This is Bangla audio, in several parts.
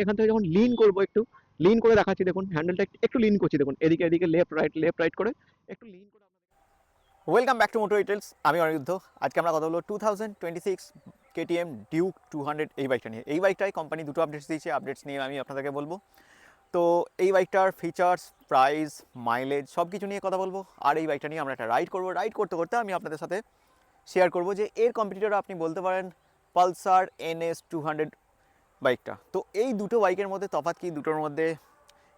এখান থেকে যখন লিন করবো, একটু লিন করে দেখাচ্ছি, দেখুন হ্যান্ডেলটা একটু লিন করছি, দেখুন এদিকে এদিকে লেফট রাইট করে একটু লিন করে। Welcome back to Moto Details, আমি অনিরুদ্ধ। আজকে আমরা কথা বলবো 2026 KTM ডিউক 200 এই বাইকটা নিয়ে। এই বাইকটায় কোম্পানি দুটো আপডেটস দিয়েছে, আপডেটস নিয়ে আমি আপনাদেরকে বলবো। তো এই বাইকটার ফিচার্স, প্রাইস, মাইলেজ সব কিছু নিয়ে কথা বলবো। আর এই বাইকটা নিয়ে আমরা একটা রাইড করবো। রাইড করতে করতে আমি আপনাদের সাথে শেয়ার করবো যে এর কম্পিটিটর আপনি বলতে পারেন পালসার NS200 বাইকটা। তো এই দুটো বাইকের মধ্যে তফাৎ কি, দুটোর মধ্যে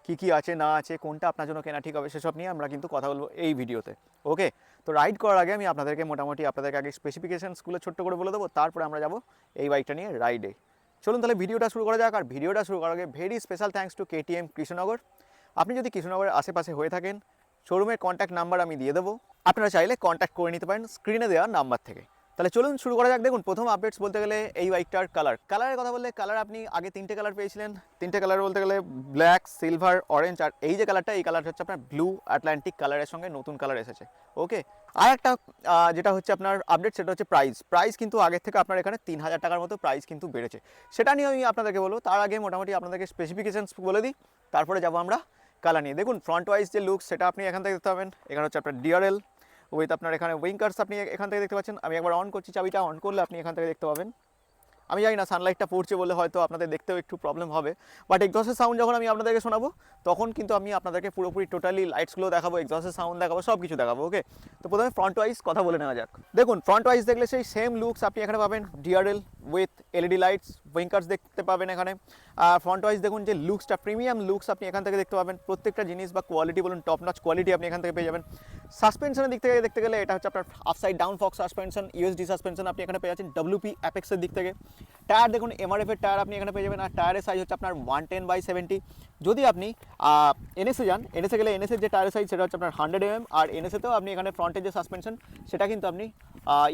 কি আছে না আছে, কোনটা আপনার জন্য কেনা ঠিক হবে, সেসব নিয়ে আমরা কিন্তু কথা বলবো এই ভিডিওতে। ওকে, তো রাইড করার আগে আমি আপনাদেরকে মোটামুটি আপনাদেরকে আগে স্পেসিফিকেশানসগুলো ছোট্ট করে বলে দেবো, তারপরে আমরা যাব এই বাইকটা নিয়ে রাইডে। চলুন তাহলে ভিডিওটা শুরু করা যাক। আর ভিডিওটা শুরু করার আগে very special thanks to KTM Krishnanagar. আপনি যদি কৃষ্ণনগরের আশেপাশে হয়ে থাকেন, শোরুমের কন্ট্যাক্ট নাম্বার আমি দিয়ে দেবো, আপনারা চাইলে কন্ট্যাক্ট করে নিতে পারেন স্ক্রিনে দেওয়া নাম্বার থেকে। তাহলে চলুন শুরু করা যাক। দেখুন, প্রথম আপডেটস বলতে গেলে এই বাইকটার কালারের কথা বললে, কালার আপনি আগে তিনটে কালার পেয়েছিলেন। তিনটে কালার বলতে গেলে ব্ল্যাক, সিলভার, অরেঞ্জ, আর এই যে কালারটা, এই কালারটা হচ্ছে আপনার ব্লু আটলান্টিক কালারের সঙ্গে নতুন কালার এসেছে। ওকে, আর একটা যেটা হচ্ছে আপনার আপডেট, সেটা হচ্ছে প্রাইস কিন্তু আগের থেকে আপনার এখানে 3000 টাকার মতো প্রাইস কিন্তু বেড়েছে। সেটা নিয়ে আমি আপনাদেরকে বলবো। তার আগে মোটামুটি আপনাদেরকে স্পেসিফিকেশানস বলে দিই, তারপরে যাবো আমরা কালার নিয়ে। দেখুন, ফ্রন্ট ওয়াইজ যে লুকস সেটা আপনি এখান থেকে দেখতে পাবেন। এখানে হচ্ছে আপনার ডিআরএল উইথ আপনার এখানে উইঙ্কার্স আপনি এখান থেকে দেখতে পাচ্ছেন। আমি একবার অন করছি, চাবিটা অন করলে আপনি এখান থেকে দেখতে পাবেন। আমি জানি না সানলাইটটা পড়ছে বলে হয়তো আপনাদের দেখতেও একটু প্রবলেম হবে, বাট এক্সস্টের সাউন্ড যখন আমি আপনাদেরকে শোনাবো তখন কিন্তু আমি আপনাদেরকে পুরোপুরি টোটালি লাইটসগুলো দেখাবো, এক্সস্টের সাউন্ড দেখাবো, সব কিছু দেখাবো। ওকে, তো প্রথমে ফ্রন্ট ওয়াইজ কথা বলে নেওয়া যাক। দেখুন, ফ্রন্ট ওয়াইজ দেখলে সেই সেম লুকস আপনি এখানে পাবেন। ডিআরএল উইথ এলইডি লাইটস, উইঙ্কার্স দেখতে পাবেন এখানে। আর ফ্রন্ট ওয়াইজ দেখুন যে লুকসটা, প্রিমিয়াম লুকস আপনি এখান থেকে দেখতে পাবেন। প্রত্যেকটা জিনিস বা কোয়ালিটি বলুন, টপ নচ কোয়ালিটি আপনি এখান থেকে পেয়ে যাবেন। সাসপেনশনের দিক থেকে দেখতে গেলে এটা হচ্ছে আপনার upside down Fox suspension, USD suspension আপনি এখানে পেয়ে যাচ্ছেন। WP অ্যাপেক্সের দিক থেকে টায়ার দেখুন, এমআরএফের টায়ার আপনি এখানে পেয়ে যাবেন। আর টায়ারের সাইজ হচ্ছে আপনার 110/70। যদি আপনি এনএসে যান, এনএসে গেলে এনএসের যে টায়ারের সাইজ সেটা হচ্ছে আপনার 100 mm। আর এনএসেতেও আপনি এখানে ফ্রন্টের যে সাসপেনশন সেটা কিন্তু আপনি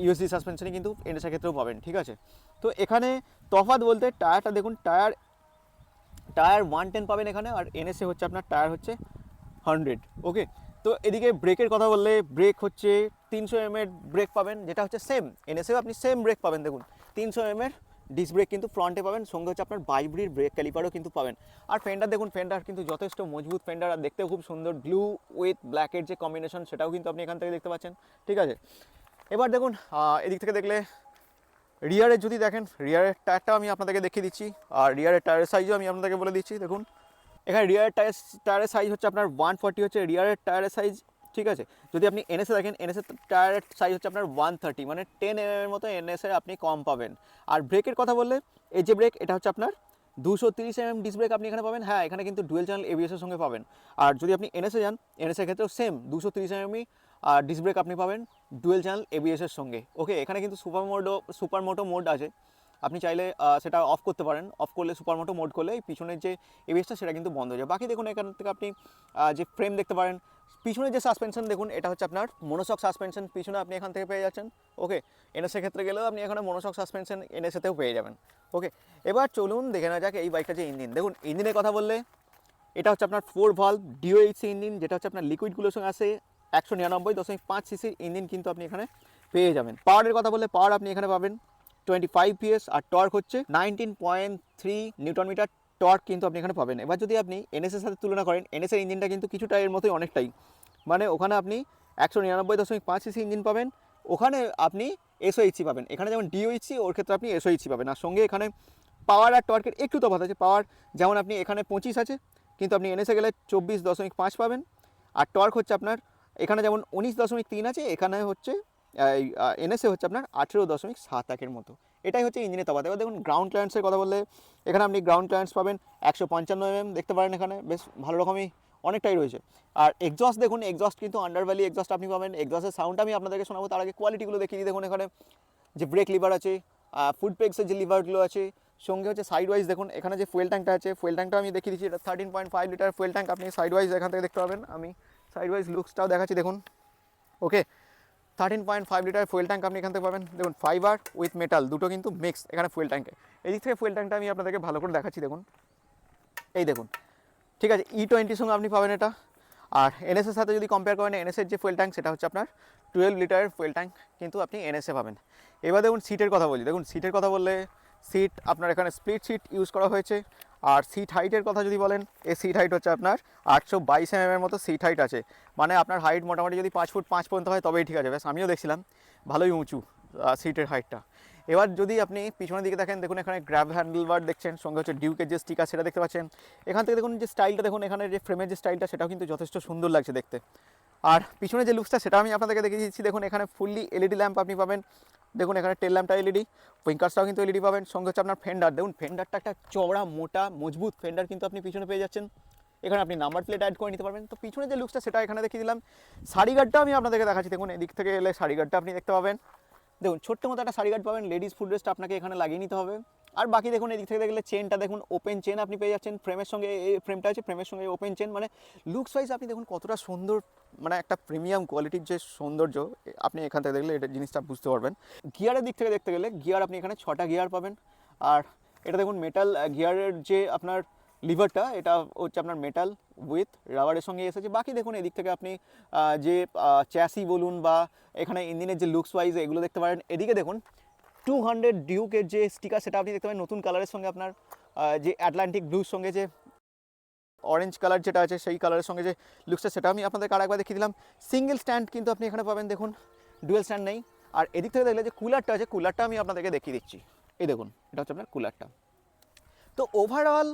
ইউএসডি সাসপেনশনই কিন্তু এনএসের ক্ষেত্রেও পাবেন। ঠিক আছে, তো এখানে তফাৎ বলতে টায়ারটা দেখুন, টায়ার 110 পাবেন এখানে, আর এনএসএ হচ্ছে আপনার টায়ার হচ্ছে 100। ওকে, তো এদিকে ব্রেকের কথা বললে, ব্রেক হচ্ছে 300 mm এর ব্রেক পাবেন, যেটা হচ্ছে সেম এনএসএও আপনি সেম ব্রেক পাবেন। দেখুন 300 mm এর ডিস্ক ব্রেক কিন্তু ফ্রন্টে পাবেন, সঙ্গে হচ্ছে আপনার বাইব্রির ব্রেক ক্যালিপারও কিন্তু পাবেন। আর ফেন্ডার দেখুন, ফেন্ডার কিন্তু যথেষ্ট মজবুত ফেন্ডার, আর দেখতেও খুব সুন্দর। ব্লু উইথ ব্ল্যাকের যে কম্বিনেশন সেটাও কিন্তু আপনি এখান থেকে দেখতে পাচ্ছেন। ঠিক আছে, এবার দেখুন এদিক থেকে দেখলে রিয়ারের যদি দেখেন, রিয়ারের টায়ারটাও আমি আপনাদেরকে দেখিয়ে দিচ্ছি, আর রিয়ারের টায়ারের সাইজও আমি আপনাদেরকে বলে দিচ্ছি। দেখুন এখানে রিয়ারের টায়ারের সাইজ হচ্ছে আপনার 140 হচ্ছে রিয়ারের টায়ারের সাইজ। ঠিক আছে, যদি আপনি এনএসে দেখেন, এনএসের টায়ারের সাইজ হচ্ছে আপনার 130, মানে 10 mm এর মতো এনএসে আপনি কম পাবেন। আর ব্রেকের কথা বললে, এই যে ব্রেক, এটা হচ্ছে আপনার 230 mm ডিস্ক ব্রেক আপনি এখানে পাবেন। হ্যাঁ, এখানে কিন্তু ডুয়েল চ্যানেল এবিএসের সঙ্গে পাবেন। আর যদি আপনি এনএসে যান, এনএসের ক্ষেত্রেও সেম 230 mm আর ডিস্ক ব্রেক আপনি পাবেন ডুয়েল চ্যানেল এবিএসের সঙ্গে। ওকে, এখানে কিন্তু সুপার মোটো মোড আছে, আপনি চাইলে সেটা অফ করতে পারেন। অফ করলে, সুপার মোটো মোড করলে এই পিছনের যে এবিএসটা সেটা কিন্তু বন্ধ হয়ে যায়। বাকি দেখুন এখান থেকে আপনি যে ফ্রেম দেখতে পারেন, পিছনে যে সাসপেনশন দেখুন, এটা হচ্ছে আপনার মনোশক সাসপেনশন, পিছনে আপনি এখান থেকে পেয়ে যাচ্ছেন। ওকে, এনএসের ক্ষেত্রে গেলেও আপনি এখানে মনোশক সাসপেনশন এনএসেতেও পেয়ে যাবেন। ওকে, এবার চলুন দেখে নেওয়া যাক এই বাইকটা যে ইঞ্জিন। দেখুন ইঞ্জিনের কথা বললে, এটা হচ্ছে আপনার 4 valve DOHC ইঞ্জিন, যেটা হচ্ছে আপনার লিকুইডগুলোর সঙ্গে আসে। 199.5 সিসির ইঞ্জিন কিন্তু আপনি এখানে পেয়ে যাবেন। পাওয়ারের কথা বললে, পাওয়ার আপনি এখানে পাবেন 25 PS, আর টর্ক হচ্ছে 19.3 নিউটন মিটার টর্ক কিন্তু আপনি এখানে পাবেন। এবার যদি আপনি এনএসের সাথে তুলনা করেন, এনএসের ইঞ্জিনটা কিন্তু কিছুটা এর মতোই, অনেকটাই, মানে ওখানে আপনি 199.5 সিসি ইঞ্জিন পাবেন, ওখানে আপনি SOHC পাবেন। এখানে যেমন DOHC, ওর ক্ষেত্রে আপনি SOHC পাবেন। আর সঙ্গে এখানে পাওয়ার আর টর্কের একটু তফাৎ আছে। পাওয়ার যেমন আপনি এখানে 25 আছে, কিন্তু আপনি এনএসে গেলে 24.5 পাবেন। আর টর্ক হচ্ছে আপনার এখানে যেমন 19.3 আছে, এখানে হচ্ছে এনএসএ হচ্ছে আপনার 18.71 মতো। এটাই হচ্ছে ইঞ্জিনের তফাৎ। এবার দেখুন গ্রাউন্ড ক্লিয়ারেন্সের কথা বললে, এখানে আপনি গ্রাউন্ড ক্লিয়ারেন্স পাবেন 155 mm দেখতে পারেন, এখানে বেশ ভালো রকমই অনেকটাই রয়েছে। আর এক্সস্ট দেখুন, এক্সস্ট কিন্তু আন্ডারভ্যালি এক্সস্ট আপনি পাবেন। এক্সস্টের সাউন্ড আমি আপনাদেরকে শোনাবো, তার আগে কোয়ালিটিগুলো দেখিয়ে দিই। দেখুন এখানে যে ব্রেক লিভার আছে, ফুড পেক্সের যে লিভারগুলো আছে, সঙ্গে হচ্ছে সাইড ওয়াইজ দেখুন এখানে যে ফুয়েল ট্যাঙ্কটা আছে, ফুয়েল ট্যাঙ্কটা আমি দেখিয়ে দিচ্ছি। এটা 13.5 লিটার ফুয়েল ট্যাঙ্ক আপনি সাইড ওয়াইজ এখান থেকে দেখতে পাবেন। আমি সাইড ওয়াইজ লুকসটাও দেখাচ্ছি দেখুন। ওকে, 13.5 লিটার ফুয়েল ট্যাঙ্ক আপনি এখান থেকে পাবেন। দেখুন ফাইবার উইথ মেটাল দুটো কিন্তু মিক্স এখানে ফুয়েল ট্যাঙ্কে। এদিক থেকে ফুয়েল ট্যাঙ্কটা আমি আপনাদেরকে ভালো করে দেখাচ্ছি দেখুন, এই দেখুন। ঠিক আছে, E20 সঙ্গে আপনি পাবেন এটা। আর এনএসের সাথে যদি কম্পেয়ার করেন, এনএসের যে ফুয়েল ট্যাঙ্ক সেটা হচ্ছে আপনার 12 লিটারের ফুয়েল ট্যাঙ্ক কিন্তু আপনি এনএসে পাবেন। এবার দেখুন সিটের কথা বলি। দেখুন সিটের কথা বললে, সিট আপনার এখানে স্প্লিট সিট ইউজ করা হয়েছে। আর সিট হাইটের কথা যদি বলেন, এই সিট হাইট হচ্ছে আপনার 822 mm মতো সিট হাইট আছে, মানে আপনার হাইট মোটামুটি যদি 5 ফুট 5 পর্যন্ত হয় তবেই ঠিক আছে। ব্যাস আমিও দেখছিলাম ভালোই উঁচু সিটের হাইটটা। এবার যদি আপনি পিছনের দিকে দেখেন, দেখুন এখানে গ্র্যাব হ্যান্ডেল বার দেখছেন, সঙ্গে হচ্ছে ডিউকের যে স্টিকার সেটা দেখতে পাচ্ছেন। এখান থেকে দেখুন যে স্টাইলটা দেখুন, এখানে যে ফ্রেমের যে স্টাইলটা সেটাও কিন্তু যথেষ্ট সুন্দর লাগছে দেখতে। আর পিছনে যে লুকসটা সেটা আমি আপনাদেরকে দেখিয়ে দিচ্ছি। দেখুন এখানে ফুললি এলইডি ল্যাম্প আপনি পাবেন, দেখুন এখানে টেল ল্যাম্পটা এলইডি, উইঙ্কার্সটাও কিন্তু এলইডি পাবেন। সঙ্গে হচ্ছে আপনার ফেন্ডার, দেখুন ফেন্ডারটা একটা চওড়া মোটা মজবুত ফেন্ডার কিন্তু আপনি পিছনে পেয়ে যাচ্ছেন। এখানে আপনি নাম্বার প্লেট অ্যাড করে নিতে পারবেন। তো পিছনে যে লুকসটা সেটা এখানে দেখিয়ে দিলাম। সারি গার্ডটা আমি আপনাদেরকে দেখাচ্ছি, দেখুন এদিক থেকে এলে সারি গার্ডটা আপনি দেখতে পাবেন। দেখুন ছোট্ট মতো একটা সারি গার্ড পাবেন, লেডিস ফুড রেস্ট আপনাকে এখানে লাগিয়ে নিতে হবে। আর বাকি দেখুন এদিক থেকে দেখলে চেনটা দেখুন ওপেন চেন আপনি পেয়ে যাচ্ছেন, ফ্রেমের সঙ্গে এই ফ্রেমটা আছে, ফ্রেমের সঙ্গে ওপেন চেন, মানে লুকস ওয়াইজ আপনি দেখুন কতটা সুন্দর, মানে একটা প্রিমিয়াম কোয়ালিটির যে সৌন্দর্য আপনি এখান থেকে দেখলে এটা জিনিসটা বুঝতে পারবেন। গিয়ারের দিক থেকে দেখতে গেলে গিয়ার আপনি এখানে 6টা গিয়ার পাবেন। আর এটা দেখুন মেটাল গিয়ারের যে আপনার লিভারটা, এটা হচ্ছে আপনার মেটাল উইথ রাবারের সঙ্গে এসেছে। বাকি দেখুন এদিক থেকে আপনি যে চ্যাসি বলুন বা এখানে ইঞ্জিনের যে লুকস ওয়াইজ এগুলো দেখতে পারেন। এদিকে দেখুন 200 ডিউকের যে স্টিকার সেটা আপনি দেখতে পাবেন নতুন কালারের সঙ্গে, আপনার যে অ্যাটলান্টিক ব্লুর সঙ্গে যে অরেঞ্জ কালার যেটা আছে সেই কালারের সঙ্গে যে লুকসটা সেটা আমি আপনাদেরকে আরেকবার দেখিয়ে দিলাম। সিঙ্গেল স্ট্যান্ড কিন্তু আপনি এখানে পাবেন, দেখুন ডুয়েল স্ট্যান্ড নেই। আর এদিক থেকে দেখলে যে কুলারটা আছে, কুলারটা আমি আপনাদেরকে দেখিয়ে দিচ্ছি। এই দেখুন এটা হচ্ছে আপনার কুলারটা। তো ওভারঅল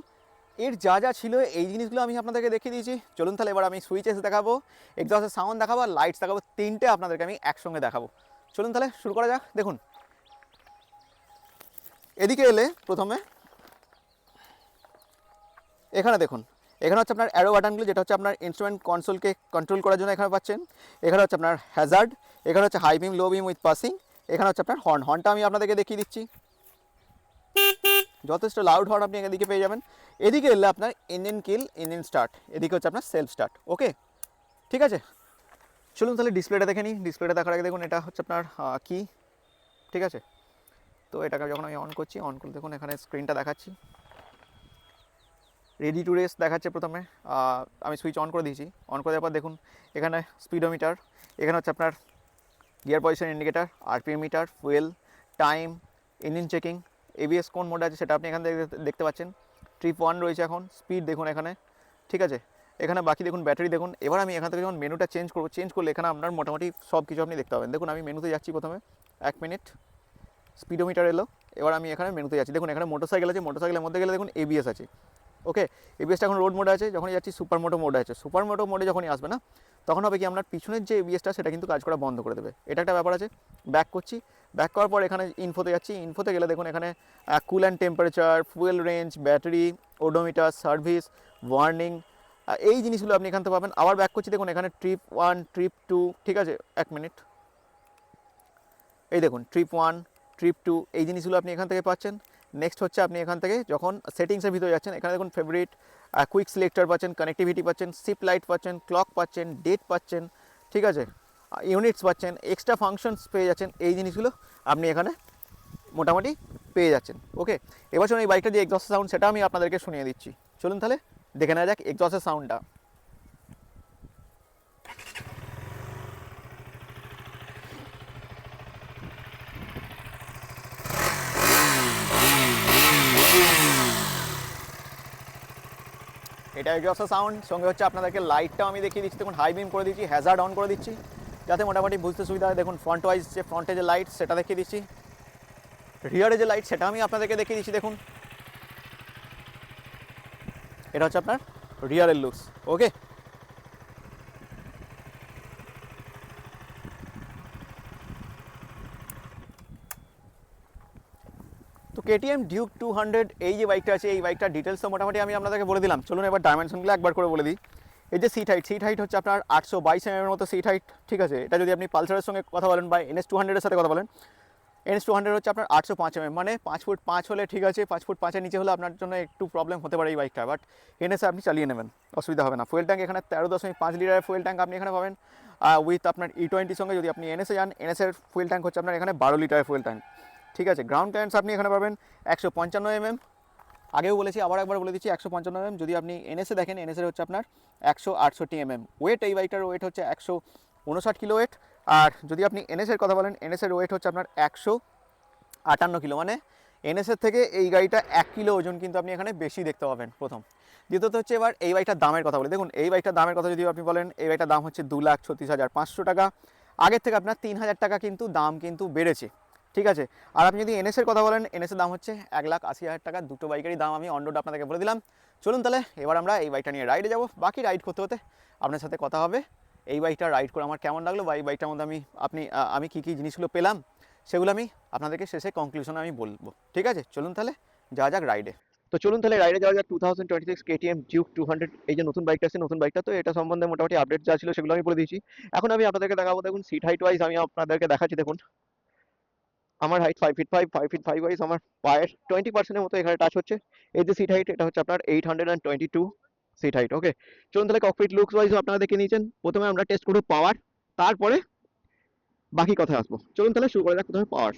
এর যা যা ছিল এই জিনিসগুলো আমি আপনাদেরকে দেখিয়ে দিয়েছি। চলুন তাহলে এবার আমি সুইচ এসে দেখাবো, এক্সস্টের সাউন্ড দেখাবো, আর লাইটস দেখাবো, তিনটে আপনাদেরকে আমি একসঙ্গে দেখাবো। চলুন তাহলে শুরু করা যাক। দেখুন এদিকে এলে প্রথমে এখানে দেখুন, এখানে হচ্ছে আপনার অ্যারো বাটনগুলো, যেটা হচ্ছে আপনার ইনস্ট্রুমেন্ট কনসোলকে কন্ট্রোল করার জন্য এখানে পাচ্ছেন। এখানে হচ্ছে আপনার হ্যাজার্ড, এখানে হচ্ছে high beam low beam with passing, এখানে হচ্ছে আপনার হর্নটা আমি আপনাদেরকে দেখিয়ে দিচ্ছি। যথেষ্ট লাউড হর্ন আপনি এদিকে পেয়ে যাবেন। এদিকে এলে আপনার ইঞ্জিন কিল, ইঞ্জিন স্টার্ট, এদিকে হচ্ছে আপনার সেলফ স্টার্ট। ওকে ঠিক আছে, চলুন তাহলে ডিসপ্লেটা দেখে নিই। ডিসপ্লেটা দেখার আগে দেখুন এটা হচ্ছে আপনার কি, ঠিক আছে। তো এটাকে যখন আমি অন করছি, অন করে দেখুন এখানে স্ক্রিনটা দেখাচ্ছি, রেডি টু রেস দেখাচ্ছে। প্রথমে আমি সুইচ অন করে দিয়েছি, অন করে দেওয়ার পর দেখুন এখানে স্পিডোমিটার, এখানে হচ্ছে আপনার gear position indicator, RPM meter, fuel, time, engine checking, ABS কোন মোড আছে সেটা আপনি এখান থেকে দেখতে পাচ্ছেন। ট্রিপ 1 রয়েছে এখন, স্পিড দেখুন এখানে, ঠিক আছে। এখানে বাকি দেখুন ব্যাটারি দেখুন। এবার আমি এখান থেকে যখন মেনুটা চেঞ্জ করবো, চেঞ্জ করলে এখানে আপনার মোটামুটি সব কিছু আপনি দেখতে পাবেন। দেখুন আমি মেনুতে যাচ্ছি, প্রথমে 1 মিনিট, স্পিডোমিটার এলো। এবার আমি এখানে মেনুতে যাচ্ছি, দেখুন এখানে মোটরসাইকেল আছে, মোটরসাইকেলের মধ্যে গেলে দেখুন এবিএস আছে। ওকে, এবিএসটা এখন রোড মোডে আছে। যখনই যাচ্ছি সুপার মোটো মোডে আছে, সুপার মোটো মোডে যখনই আসবে না, তখন হবে কি আপনার পিছনের যে এবিএসটা সেটা কিন্তু কাজ করা বন্ধ করে দেবে, এটা একটা ব্যাপার আছে। ব্যাক করছি, ব্যাক করার পর এখানে ইনফোতে যাচ্ছি। ইনফোতে গেলে দেখুন এখানে coolant temperature, fuel range, battery, odometer, service, warning, এই জিনিসগুলো আপনি এখান থেকে পাবেন। আবার ব্যাক করছি, দেখুন এখানে ট্রিপ 1, ট্রিপ 2, ঠিক আছে। 1 মিনিট, এই দেখুন ট্রিপ 1, ট্রিপ 2, এই জিনিসগুলো আপনি এখান থেকে পাচ্ছেন। নেক্সট হচ্ছে আপনি এখান থেকে যখন সেটিংসের ভিতরে যাচ্ছেন, এখানে দেখুন ফেভারিট, কুইক সিলেক্টর পাচ্ছেন, কানেক্টিভিটি পাচ্ছেন, সিপ লাইট পাচ্ছেন, ক্লক পাচ্ছেন, ডেট পাচ্ছেন, ঠিক আছে, ইউনিটস পাচ্ছেন, এক্সট্রা ফাংশনস পেয়ে যাচ্ছেন। এই জিনিসগুলো আপনি এখানে মোটামুটি পেয়ে যাচ্ছেন। ওকে, এবার শুনুন এই বাইকটা যে এক্সস্ট সাউন্ড সেটা আমি আপনাদেরকে শুনিয়ে দিচ্ছি। চলুন তাহলে দেখে নেওয়া যাক এক্সস্টের সাউন্ডটা। এটা এক্সস্টের সাউন্ড। সঙ্গে হচ্ছে আপনাদেরকে লাইটটাও আমি দেখিয়ে দিচ্ছি। দেখুন হাই বিম করে দিচ্ছি, হ্যাজার্ড অন করে দিচ্ছি, যাতে মোটামুটি বুঝতে সুবিধা হয়। দেখুন ফ্রন্ট ওয়াইজ যে ফ্রন্টে যে লাইট সেটা দেখিয়ে দিচ্ছি, রিয়ারে যে লাইট সেটা আমি আপনাদেরকে দেখিয়ে দিচ্ছি। দেখুন এটা হচ্ছে আপনার রিয়ারের লুকস। ওকে, তো কেটিএম ডিউক 200 এই যে বাইকটা আছে, এই বাইকটার ডিটেলস তো মোটামুটি আমি আপনাদেরকে বলে দিলাম। চলুন এবার ডাইমেনশনগুলো একবার করে বলে দিই। এই যে সিট হাইট হচ্ছে আপনার 822 mm মতো সিট হাইট, ঠিক আছে। এটা যদি আপনি পালসারের সঙ্গে কথা বলেন বা NS200 এর সাথে কথা বলেন, NS200 হচ্ছে আপনার 805 mm, মানে 5 ফুট 5 হলে ঠিক আছে, 5 ফুট 5-এর নিচে হলে আপনার জন্য একটু প্রবলেম হতে পারে এই বাইকটা, বাট NS আপনি চালিয়ে নেবেন, অসুবিধা হবে না। ফুয়েল ট্যাঙ্ক এখানে 13.5 লিটারের ফুয়েল ট্যাঙ্ক আপনি এখানে পাবেন, উইথ আপনার E20 সঙ্গে। যদি আপনি NS যান, NS এর ফুয়েল ট্যাঙ্ক হচ্ছে আপনার এখানে 12 লিটারের ফুয়েল ট্যাঙ্ক, ঠিক আছে। গ্রাউন্ড ক্লিয়ারেন্স আপনি এখানে পাবেন 155 mm, আগেও বলেছি আবার একবার বলে দিচ্ছি 155 mm। যদি আপনি NS দেখেন, NS হচ্ছে আপনার 168 mm। ওয়েট এই বাইকটার ওয়েট হচ্ছে 159 কিলো ওয়েট। আর যদি আপনি NS এর কথা বলেন, NS এর ওয়েট হচ্ছে আপনার 158 কিলো, মানে এনএসের থেকে এই গাড়িটা 1 কিলো ওজন কিন্তু আপনি এখানে বেশি দেখতে পাবেন প্রথম। দ্বিতীয়ত হচ্ছে এবার এই বাইকটার দামের কথা বলি। দেখুন এই বাইকটার দামের কথা যদি আপনি বলেন, এই বাইকটার দাম হচ্ছে 2,36,500 টাকা। আগের থেকে আপনার 3,000 টাকা কিন্তু দাম কিন্তু বেড়েছে, ঠিক আছে। আর আপনি যদি এনএসের কথা বলেন, এনএসের দাম হচ্ছে 1,80,000 টাকা। দুটো বাইকেরই দাম আমি অন রোড আপনাদেরকে বলে দিলাম। চলুন তাহলে এবার আমরা এই বাইকটা নিয়ে রাইডে যাব। বাকি রাইড করতে হতে আপনার সাথে কথা হবে এই বাইকটা রাইড করে আমার কেমন লাগলো, বা এই বাইকটার মধ্যে আমি কী কী জিনিসগুলো পেলাম সেগুলো আমি আপনাদেরকে শেষে কনক্লুশনে আমি বলবো, ঠিক আছে। চলুন তাহলে যাওয়া যাক রাইডে। তো চলুন তাহলে রাইডে যাওয়া যাক। 2026 KTM Duke 200, এই যে নতুন বাইকটা আছে, নতুন বাইকটা তো এটা সম্বন্ধে মোটামুটি আপডেট যা ছিল সেগুলো আমি বলে দিয়েছি। এখন আমি আপনাদেরকে দেখাবো, দেখুন সিট হাইট ওয়াইজ আমি আপনাদেরকে দেখাচ্ছি। দেখুন আমার হাইট 5 ফিট 5, 5 ফিট 5 ওয়াইজ আমার পায়ের 20% মতো এখানে টাচ হচ্ছে। এই যে সিট হাইট, এটা হচ্ছে আপনার 822 সিট হাইট। ওকে, চলুন তাহলে ককপিট লুকস ওয়াইজ আপনারা দেখে নিয়েছেন। প্রথমে আমরা টেস্ট করবো পাওয়ার, তারপরে বাকি কথা আসবো। চলুন তাহলে শুরু করা যাক প্রথমে পাওয়ার।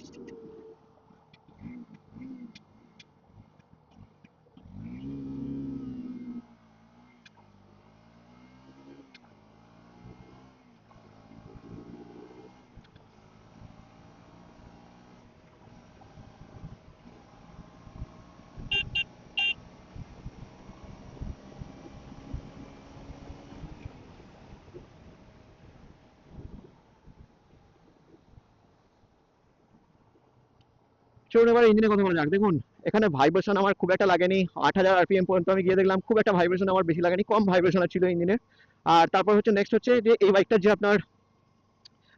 চলুন এবার ইঞ্জিনের কথা বলা যাক। দেখুন এখানে ভাইব্রেশন আমার খুব একটা লাগেনি। 8,000 RPM পর্যন্ত আমি গিয়ে দেখলাম, খুব একটা ভাইব্রেশন আমার বেশি লাগেনি, কম ভাইব্রেশন ছিল ইঞ্জিনের। আর তারপর হচ্ছে নেক্সট হচ্ছে যে এই বাইকটার যে আপনার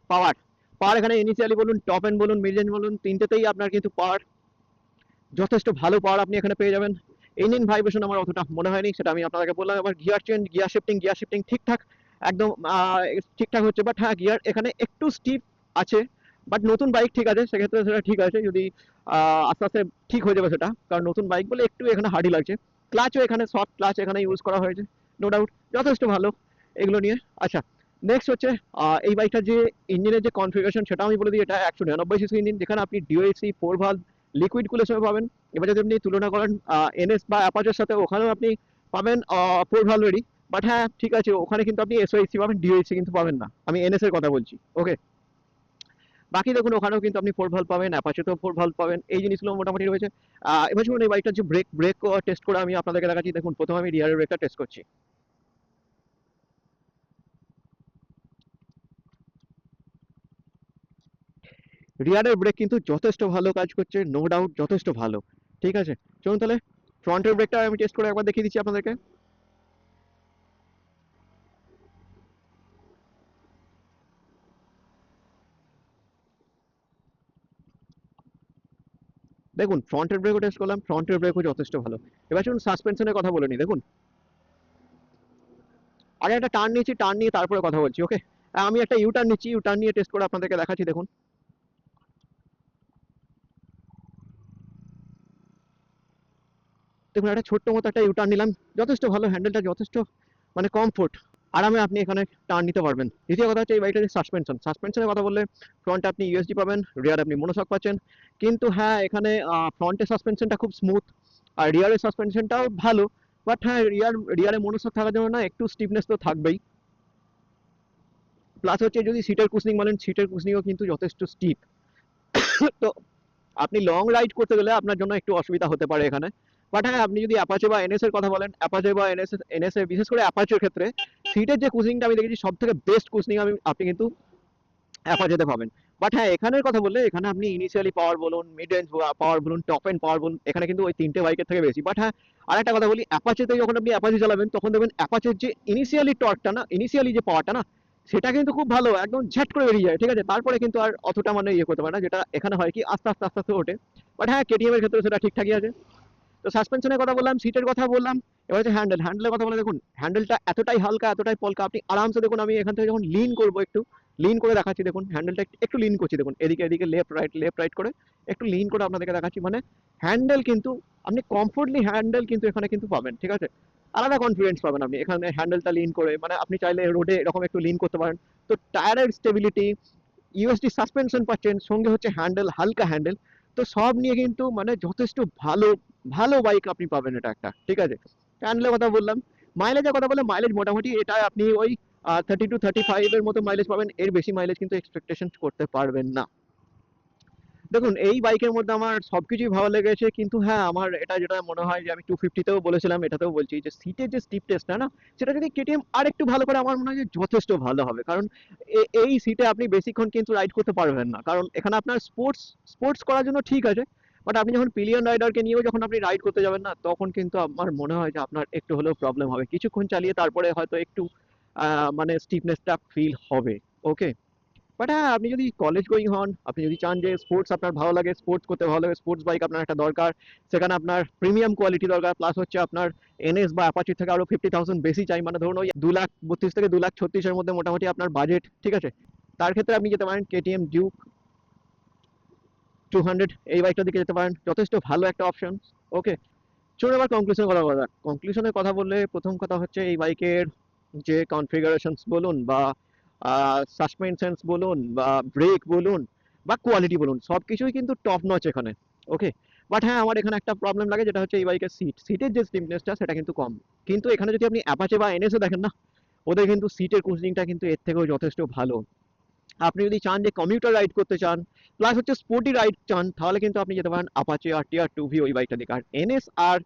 পাওয়ার, এখানে ইনিশিয়ালি বলুন, টপ এন্ড বলুন, মিড রেঞ্জ বলুন, তিনটেতেই আপনার কিন্তু পাওয়ার, যথেষ্ট ভালো পাওয়ার আপনি এখানে পেয়ে যাবেন। ইঞ্জিন ভাইব্রেশন আমার অতটা মনে হয়নি, সেটা আমি আপনাদেরকে বললাম। আবার গিয়ার চেঞ্জ, গিয়ার শিফটিং ঠিকঠাক, একদম ঠিকঠাক হচ্ছে। বাট হ্যাঁ, গিয়ার এখানে একটু স্টিপ আছে, বাট নতুন বাইক ঠিক আছে, সেক্ষেত্রে সেটা ঠিক আছে। যদি আস্তে আস্তে ঠিক হয়ে যাবে সেটা, কারণ নতুন বাইক বলে একটু এখানে হার্ডি লাগছে। ক্লাচও এখানে সফট ক্লাচ এখানে ইউজ করা হয়েছে, নো ডাউট যথেষ্ট ভালো এগুলো নিয়ে। আচ্ছা, নেক্সট হচ্ছে এই বাইকটার যে ইঞ্জিনের যে কনফিগারেশন সেটা আমি বলে দিই। এটা 199 সিসি ইঞ্জিন, যেখানে আপনি ডিওএসি 4 ভালভ লিকুইড কুলের পাবেন। এবার যদি আপনি তুলনা করেন এনএস বা অ্যাপাচের সাথে, ওখানেও আপনি পাবেন 4 ভালভেরই। বাট হ্যাঁ ঠিক আছে, ওখানে কিন্তু আপনি এসওএইচসি পাবেন, ডিওএইচসি কিন্তু পাবেন না। আমি এনএস এর কথা বলছি। ওকে, বাকি দেখুন ওখানেও কিন্তু আপনি 4 ভালভ পাবেন, অ্যাপাচেতেও 4 ভালভ পাবেন, এই জিনিসগুলো মোটামুটি রয়েছে। এবার শুনুন এই বাইকটার যে ব্রেক টেস্ট করে আমি আপনাদেরকে দেখাচ্ছি। দেখুন প্রথমে আমি রিয়ারের ব্রেকটা টেস্ট করছি। রিয়ারের ব্রেক কিন্তু যথেষ্ট ভালো কাজ করছে, নো ডাউট যথেষ্ট ভালো, ঠিক আছে। চলুন তাহলে ফ্রন্টের ব্রেকটা আমি টেস্ট করে একবার দেখিয়ে দিচ্ছি আপনাদেরকে। দেখুন ফ্রন্টের ব্রেকও টেস্ট করলাম, ফ্রন্টের ব্রেকও যথেষ্ট ভালো। এবার শুনুন সাসপেনশনের কথা বলে নি। দেখুন আগে একটা টার্ন নিয়েছি, টার্ন নিয়ে তারপরে কথা বলছি। ওকে, আমি একটা ইউটার্ন নিচ্ছি, ইউটার্ন নিয়ে টেস্ট করে আপনাদেরকে দেখাচ্ছি। দেখুন দেখুন একটা ছোট্ট মতো একটা ইউটার্ন নিলাম, যথেষ্ট ভালো, হ্যান্ডেলটা যথেষ্ট মানে কমফোর্ট, আরামে আপনি এখানে টার্ন নিতে পারবেন। দ্বিতীয় কথা হচ্ছে এই বাইকটার সাসপেনশনের কথা বললে, ফ্রন্টে আপনি ইউএসডি পাবেন, রিয়ার আপনি মনোশক পাচ্ছেন। কিন্তু হ্যাঁ এখানে ফ্রন্টের সাসপেনশনটা খুব স্মুথ, আর রিয়ারের সাসপেনশনটাও ভালো। বাট হ্যাঁ রিয়ারে মনোশক থাকার জন্য না একটু স্টিফনেস তো থাকবেই। প্লাস হচ্ছে যদি সিটের কুশনিং বলেন, সিটের কুশনিংও কিন্তু যথেষ্ট স্টিপ। তো আপনি লং রাইড করতে গেলে আপনার জন্য একটু অসুবিধা হতে পারে এখানে। বাট হ্যাঁ আপনি যদি অ্যাপাচে বা এনএস এর কথা বলেন, অ্যাপাচে বা এনএস এর বিশেষ করে অ্যাপাচের ক্ষেত্রে সিটের যে কুশনিংটা আমি দেখেছি, সব থেকে বেস্ট কুশনিং আপনি কিন্তু অ্যাপাচেতে পাবেন। বাট হ্যাঁ এখানের কথা বললে, এখানে আপনি ইনিশিয়ালি পাওয়ার বলুন, মিড রেঞ্জ পাওয়ার বলুন, টপ এন্ড পাওয়ার বলুন, এখানে কিন্তু ওই তিনটে বাইকের থেকে বেশি। বাট হ্যাঁ আরেকটা কথা বলি, অ্যাপাচেতে যখন আপনি অ্যাপাচে চালাবেন, তখন দেখবেন অ্যাপাচের যে ইনিশিয়ালি টর্কটা না, ইনিশিয়ালি যে পাওয়ারটা না, সেটা কিন্তু খুব ভালো, একদম ঝট করে বেরিয়ে যায়, ঠিক আছে। তারপরে কিন্তু আর অতটা মানে ইয়ে করতে পারে না, যেটা এখানে হয় কি আস্তে আস্তে আস্তে আস্তে ওঠে। বাট হ্যাঁ কেটিএম এর ক্ষেত্রে সেটা ঠিকঠাকই আছে। তো সাসপেনশনের কথা বললাম, সিটের কথা বললাম। এবার হচ্ছে হ্যান্ডেলের কথা বলে, দেখুন হ্যান্ডেলটা এতটাই হালকা, এতটাই পলকা, আপনি আরামসে দেখুন, আমি এখান থেকে যখন লিন করবো, একটু লিন করে দেখাচ্ছি। দেখুন হ্যান্ডেলটা একটু লিন করছি, দেখুন এদিকে এদিকে লেফট রাইট করে একটু লিন করে আপনাদেরকে দেখাচ্ছি। মানে হ্যান্ডেল কিন্তু আপনি কমফোর্টলি হ্যান্ডেল কিন্তু এখানে কিন্তু পাবেন, ঠিক আছে। আলাদা কনফিডেন্স পাবেন আপনি এখানে হ্যান্ডেলটা লিন করে। মানে আপনি চাইলে রোডে এরকম একটু লিন করতে পারেন। তো টায়ারের স্টেবিলিটি, ইউএসডি সাসপেনশন পাচ্ছেন, সঙ্গে হচ্ছে হ্যান্ডেল, হালকা হ্যান্ডেল। তো সব নিয়ে কিন্তু মানে যথেষ্ট ভালো ভালো বাইক আপনি পাবেন এটা একটা, ঠিক আছে। হ্যান্ডেলের কথা বললাম। মাইলেজের কথা বলে, মাইলেজ মোটামুটি এটা আপনি ওই 32-35 এর মতো মাইলেজ পাবেন, এর বেশি মাইলেজ কিন্তু এক্সপেকটেশন করতে পারবেন না। দেখুন এই বাইকের মধ্যে আমার সবকিছুই ভালো লেগেছে, কিন্তু হ্যাঁ আমার এটা যেটা মনে হয় যে আমি 250তেও বলেছিলাম, এটাতেও বলছি যে সিটের যে স্টিফনেসটা না, সেটা যদি কেটিএম আর একটু ভালো করে আমার মনে হয় যে যথেষ্ট ভালো হবে। কারণ এই সিটে আপনি বেশিক্ষণ কিন্তু রাইড করতে পারবেন না, কারণ এখানে আপনার স্পোর্টস স্পোর্টস করার জন্য ঠিক আছে, বাট আপনি যখন পিলিয়ন রাইডারকে নিয়েও যখন আপনি রাইড করতে যাবেন না, তখন কিন্তু আমার মনে হয় যে আপনার একটু হলেও প্রবলেম হবে, কিছুক্ষণ চালিয়ে তারপরে হয়তো একটু মানে স্টিফনেসটা ফিল হবে। ওকে, বাট হ্যাঁ আপনি যদি কলেজ গোয়িং হন, আপনি যদি চান যে স্পোর্টস আপনার ভালো লাগে, স্পোর্টস করতে ভালো লাগে, স্পোর্টস বাইক আপনার একটা দরকার, সেখানে আপনার প্রিমিয়াম কোয়ালিটি দরকার, প্লাস হচ্ছে আপনার এনএস বা অ্যাপাচির থেকে আরো 50,000 বেশি চাই, মানে ধরুন ওই 2,32,000 থেকে 2,36,000 মধ্যে মোটামুটি আপনার বাজেট, ঠিক আছে, তার ক্ষেত্রে আপনি যেতে পারেন কেটিএম ডিউক 200, এই বাইকটার দিকে যেতে পারেন, যথেষ্ট ভালো একটা অপশন। ওকে, চলুন এবার কনক্লুশনের কথা বলা যাক। কনক্লুশনের কথা বললে প্রথম কথা হচ্ছে এই বাইকের যে কনফিগারেশনস বলুন বা সাসপেনশনস বলুন বা ব্রেক বলুন বা কোয়ালিটি বলুন, সব কিছুই কিন্তু টপ নচ এখানে। ওকে, বাট হ্যাঁ আমার এখানে একটা প্রবলেম লাগে, যেটা হচ্ছে এই বাইকের সিটের যে স্টিফনেসটা সেটা কিন্তু কম। কিন্তু এখানে যদি আপনি অ্যাপাচে বা এনএসে দেখেন না, ওদের কিন্তু সিটের কুশনিংটা কিন্তু এর থেকেও যথেষ্ট ভালো। আপনি যদি চান যে কমিউটার রাইড করতে চান, প্লাস হচ্ছে স্পোর্টি রাইড চান, তাহলে কিন্তু আপনি যেতে পারেন আপাচে আর টিআর টু ভি ওই বাইকটা দিকে। আর এনএস আর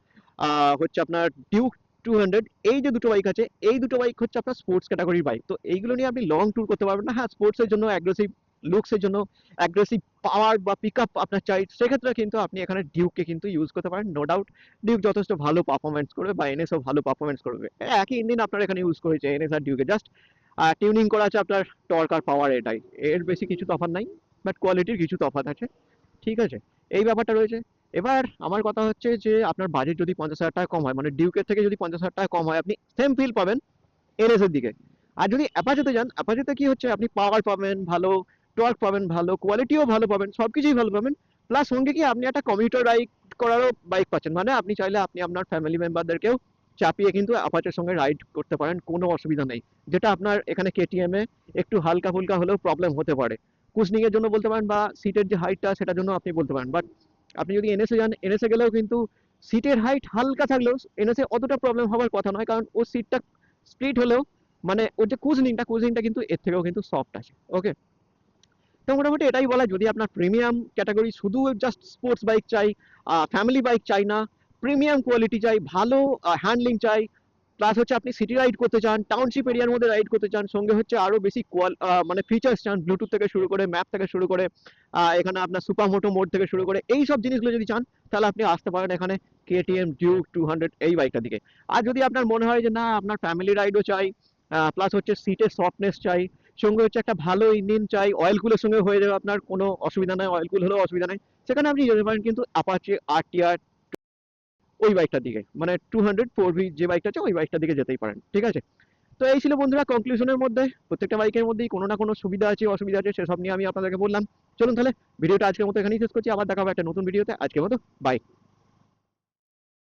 হচ্ছে আপনার ডিউক 200, এই যে দুটো বাইক আছে, এই দুটো বাইক হচ্ছে আপনার স্পোর্টস ক্যাটাগরির বাইক, তো এইগুলো নিয়ে আপনি লং ট্যুর করতে পারবেন না। হ্যাঁ স্পোর্টসের জন্য অ্যাগ্রেসিভ লুকসের জন্য অ্যাগ্রেসিভ পাওয়ার বা পিক আপ আপনার চাই, সেক্ষেত্রে কিন্তু আপনি এখানে ডিউককে কিন্তু ইউজ করতে পারেন, নো ডাউট। ডিউক যথেষ্ট ভালো পারফরমেন্স করবে বা এনএসও ভালো পারফরমেন্স করবে, একই ইঞ্জিন আপনার এখানে ইউজ করেছে এনএস আর ডিউকে, জাস্ট টিউনিং করা আছে আপনার টর্ক আর পাওয়ার, এটাই, এর বেশি কিছু তফাৎ নাই, বাট কোয়ালিটির কিছু তফাৎ আছে, ঠিক আছে, এই ব্যাপারটা রয়েছে। এবার আমার কথা হচ্ছে যে আপনার বাজেট যদি 50,000 টাকা কম হয়, মানে ডিউকের থেকে যদি 50,000 টাকা কম হয়, আপনি সেম ফিল পাবেন এনএস এর দিকে। আর যদি অ্যাপাচেতে যান, অ্যাপাচেতে কি হচ্ছে, আপনি পাওয়ার পাবেন ভালো, টর্ক পাবেন ভালো, কোয়ালিটিও ভালো পাবেন, সবকিছুই ভালো পাবেন, প্লাস সঙ্গে কি আপনি একটা কমিউটার রাইড করারও বাইক পাচ্ছেন, মানে আপনি চাইলে আপনি আপনার ফ্যামিলি মেম্বারদেরকেও চাপিয়ে কিন্তু অ্যাপাচের সঙ্গে রাইড করতে পারেন, কোনো অসুবিধা নেই। যেটা আপনার এখানে কেটিএম এ একটু হালকা ফুলকা হলেও প্রবলেম হতে পারে, কুশনিং এর জন্য বলতে পারেন বা সিটের যে হাইটটা সেটার জন্য আপনি বলতে পারেন, বাট আপনি যদি এনএসে যান, এনএসে গেলেও কিন্তু সিটের হাইট হালকা থাকলেও এনএসে অতটা প্রবলেম হওয়ার কথা নয়, কারণ ও সিটটা স্প্লিট হলেও মানে ওর যে কুজনিংটা কিন্তু এর থেকেও কিন্তু সফট আছে। ওকে, তো মোটামুটি এটাই বলা, যদি আপনার প্রিমিয়াম ক্যাটাগরি শুধু জাস্ট স্পোর্টস বাইক চাই, ফ্যামিলি বাইক চাই না, প্রিমিয়াম কোয়ালিটি চাই, ভালো হ্যান্ডলিং চাই, প্লাস হচ্ছে আপনি সিটি রাইড করতে চান, টাউনশিপ এরিয়ার মধ্যে রাইড করতে চান, সঙ্গে হচ্ছে আরো বেশি মানে ফিচার্স চান, ব্লুটুথ থেকে শুরু করে, ম্যাপ থেকে শুরু করে, এখানে আপনার সুপার মোটো মোড থেকে শুরু করে, এই সব জিনিসগুলো যদি চান, তাহলে আপনি আসতে পারেন এখানে কেটিএম ডিউক 200 এই বাইকটার দিকে। আর যদি আপনার মনে হয় যে না আপনার ফ্যামিলি রাইডও চাই, প্লাস হচ্ছে সিটের সফটনেস চাই, সঙ্গে হচ্ছে একটা ভালো ইঞ্জিন চাই, অয়েল কুলের সঙ্গে হয়ে যাবে, আপনার কোনো অসুবিধা নাই, অয়েল কুল হলেও অসুবিধা নাই, সেখানে আপনি যেতে পারেন কিন্তু অ্যাপাচে আরটিআর ওই বাইকটার দিকে, মানে 204V যে বাইকটা আছে ওই বাইকটার দিকে যেতেই পারেন, ঠিক আছে। তো এই ছিল বন্ধুরা কনক্লুশনের মধ্যে, প্রত্যেকটা বাইকের মধ্যেই কোনো না কোনো সুবিধা আছে অসুবিধা আছে, সেসব নিয়ে আমি আপনাদেরকে বললাম। চলুন তাহলে ভিডিওটা আজকের মতো এখানেই শেষ করছি, আবার দেখা হবে একটা নতুন ভিডিওতে, আজকের মতো বাই।